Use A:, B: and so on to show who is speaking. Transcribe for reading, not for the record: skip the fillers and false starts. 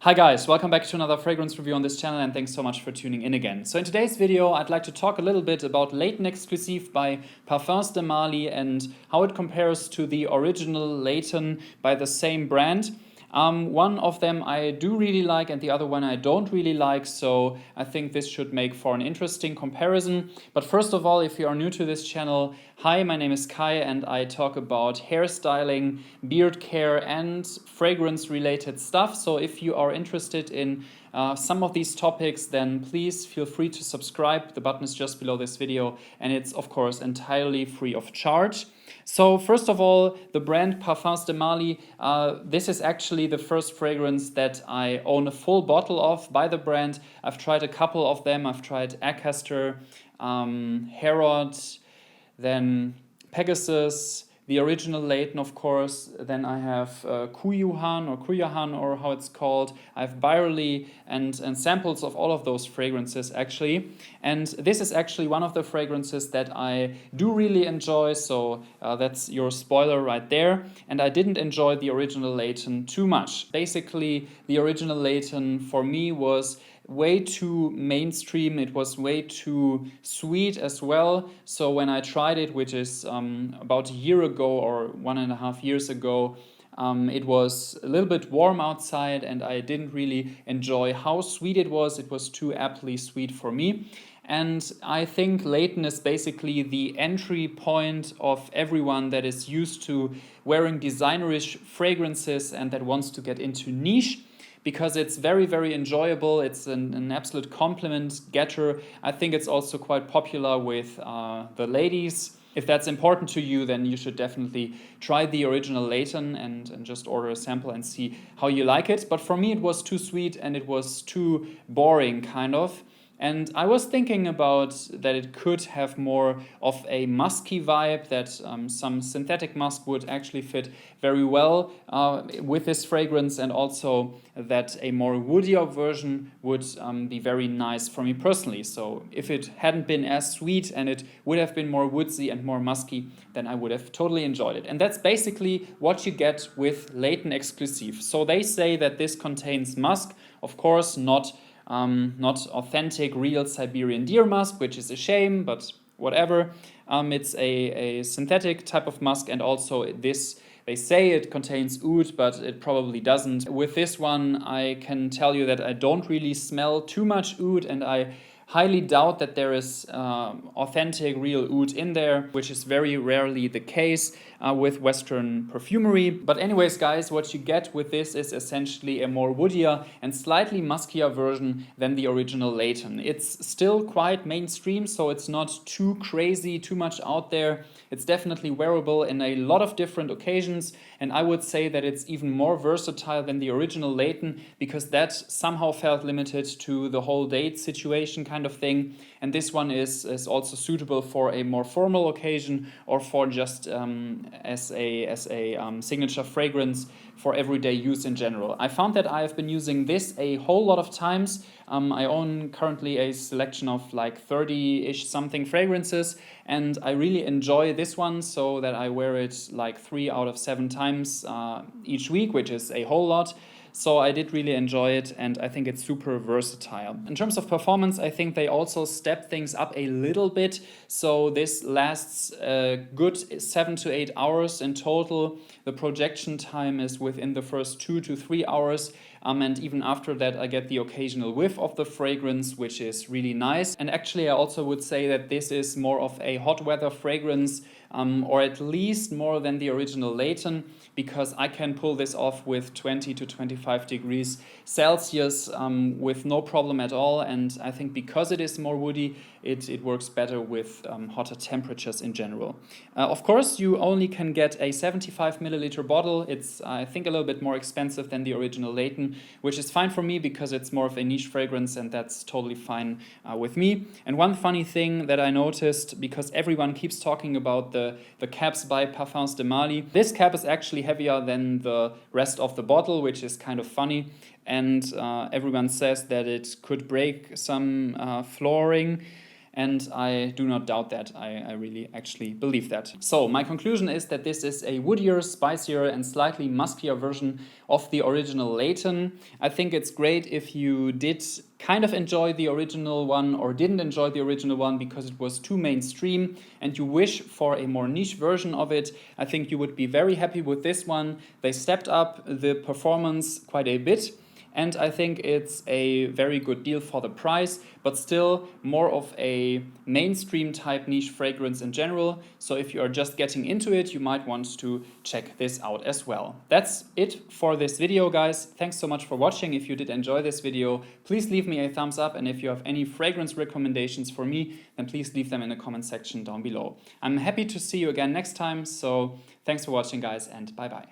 A: Hi guys, welcome back to another fragrance review on this channel and thanks so much for tuning in again. So in today's video I'd like to talk a little bit about Layton Exclusif by Parfums de Marly and how it compares to the original Layton by the same brand. One of them I do really like and the other one I don't really like, so I think this should make for an interesting comparison. But first of all, if you are new to this channel, hi, my name is Kai and I talk about hairstyling, beard care and fragrance related stuff. So if you are interested in some of these topics, then please feel free to subscribe. The button is just below this video and it's of course entirely free of charge. So first of all, the brand Parfums de Marly, this is actually the first fragrance that I own a full bottle of by the brand. I've tried a couple of them. I've tried Acaster, Herod, then Pegasus, the original Layton, of course. Then I have Kuyuhan or how it's called. I have Byerly and samples of all of those fragrances actually. And this is actually one of the fragrances that I do really enjoy. So that's your spoiler right there. And I didn't enjoy the original Layton too much. Basically, the original Layton for me was way too mainstream. It was way too sweet as well. So when I tried it, which is about a year ago or 1.5 years ago, it was a little bit warm outside and I didn't really enjoy how sweet it was. It was too aptly sweet for me. And I think Layton is basically the entry point of everyone that is used to wearing designerish fragrances and that wants to get into niche, because it's very, very enjoyable. It's an absolute compliment getter. I think it's also quite popular with the ladies. If that's important to you, then you should definitely try the original Layton and just order a sample and see how you like it. But for me, it was too sweet and it was too boring, kind of. And I was thinking about that it could have more of a musky vibe, that some synthetic musk would actually fit very well with this fragrance, and also that a more woodier version would be very nice for me personally. So if it hadn't been as sweet and it would have been more woodsy and more musky, then I would have totally enjoyed it. And that's basically what you get with Layton Exclusif. So they say that this contains musk, of course, not authentic real Siberian deer musk, which is a shame, but whatever. It's a synthetic type of musk, and also this, they say it contains oud, but it probably doesn't. With this one, I can tell you that I don't really smell too much oud, and I highly doubt that there is authentic real oud in there, which is very rarely the case with Western perfumery. But anyways, guys, what you get with this is essentially a more woodier and slightly muskier version than the original Layton. It's still quite mainstream, so it's not too crazy, too much out there. It's definitely wearable in a lot of different occasions, and I would say that it's even more versatile than the original Layton, because that somehow felt limited to the whole date situation kind of thing. And this one is also suitable for a more formal occasion or for just as a signature fragrance for everyday use in general. I found that I have been using this a whole lot of times. I own currently a selection of like 30-ish something fragrances, and I really enjoy this one, so that I wear it like 3 out of 7 times each week, which is a whole lot. So I did really enjoy it, and I think it's super versatile. In terms of performance, I think they also step things up a little bit. So this lasts a good 7 to 8 hours in total. The projection time is within the first 2 to 3 hours. And even after that, I get the occasional whiff of the fragrance, which is really nice. And actually, I also would say that this is more of a hot weather fragrance, or at least more than the original Layton, because I can pull this off with 20 to 25 degrees Celsius with no problem at all. And I think because it is more woody, it works better with hotter temperatures in general. Of course, you only can get a 75 milliliter bottle. It's, I think, a little bit more expensive than the original Layton, which is fine for me because it's more of a niche fragrance, and that's totally fine with me. And one funny thing that I noticed, because everyone keeps talking about the caps by Parfums de Marly, this cap is actually heavier than the rest of the bottle, which is kind of funny. And everyone says that it could break some flooring. and I do not doubt that. I really actually believe that. So my conclusion is that this is a woodier, spicier, and slightly muskier version of the original Layton. I think it's great if you did kind of enjoy the original one or didn't enjoy the original one because it was too mainstream and you wish for a more niche version of it. I think you would be very happy with this one. They stepped up the performance quite a bit, and I think it's a very good deal for the price, but still more of a mainstream type niche fragrance in general. So if you are just getting into it, you might want to check this out as well. That's it for this video, guys. Thanks so much for watching. If you did enjoy this video, please leave me a thumbs up, and if you have any fragrance recommendations for me, then please leave them in the comment section down below. I'm happy to see you again next time, so thanks for watching, guys, and bye bye.